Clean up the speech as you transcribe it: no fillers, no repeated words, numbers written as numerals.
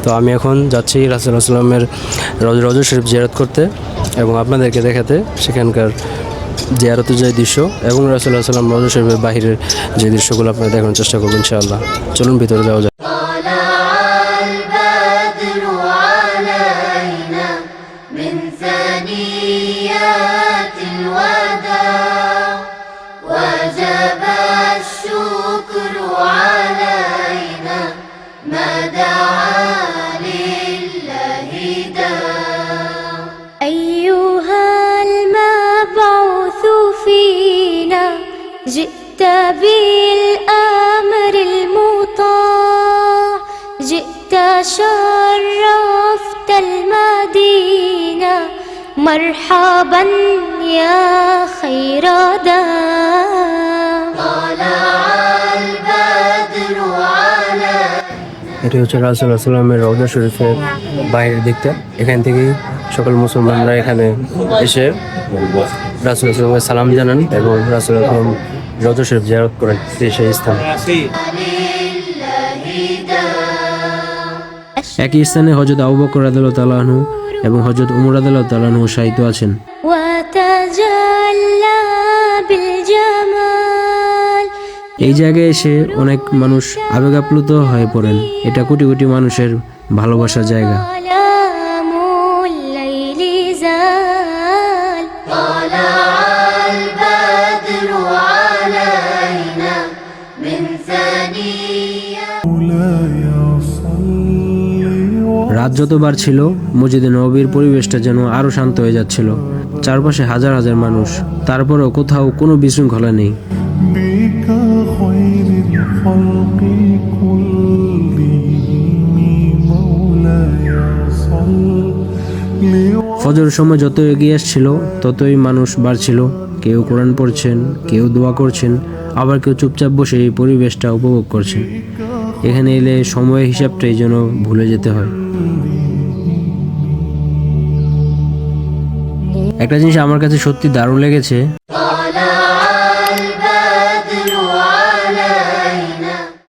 তো আমি এখন যাচ্ছি রাসূলুল্লাহ সাল্লামের রওজা শরীফ জিয়ারত করতে এবং আপনাদেরকে দেখাতে সেখানকার জিয়ারতের যে দৃশ্য এবং রাসূলুল্লাহ সাল্লাম রওজা শরীফের বাহিরের যে দৃশ্যগুলো আপনারা দেখানোর চেষ্টা করবেন ইনশাআল্লাহ। চলুন ভিতরে যাওয়া যাক। أيها المبعوث فينا جئت بالأمر المطاع جئت شرفت المدينة مرحبا يا خير داع طلع البدر على এটি হচ্ছে রাসূলুল্লাহ সাল্লামের রওজা শরীফের বাইরের দিকটা। এখান থেকেই সকল মুসলমানরা এখানে এসে রাসূলুল্লাহ সাল্লামকে সালাম জানান এবং রাসূলুল্লাহ সাল্লাম রওজা শরীফ জিয়ারত করেন সেই স্থান। একই স্থানে হযরত আবু বকর রাদিয়াল্লাহু তাআলা আনহু এবং হযরত উমর রাদিয়াল্লাহু তাআলা আনহু শায়িত আছেন। وتجلى بالجمال এই জায়গায় এসে অনেক মানুষ আবেগ আপ্লুত হয়ে পড়েন। এটা কোটি কোটি মানুষের ভালোবাসার জায়গা। ظلام الليل زال طلع البدر علينا من ثنيات রাত যত বাড়ছিল মসজিদে নববীর পরিবেশটা যেন আরো শান্ত হয়ে যাচ্ছিল। চারপাশে হাজার হাজার মানুষ, তারপরেও কোথাও কোনো বিশৃঙ্খলা নেই। بك خير الخلق كلهم مولاي صل ফজর সময় যত এগিয়ে আসছিল ততই মানুষ বাড়ছিল। কেউ কোরআন পড়ছেন, কেউ দোয়া করছেন, আবার কেউ চুপচাপ বসে এই পরিবেশটা উপভোগ করছেন। এখানে এলে সময়ের হিসাবটাই যেন ভুলে যেতে হয়। একটা জিনিস আমার কাছে সত্যি দারুণ লেগেছে,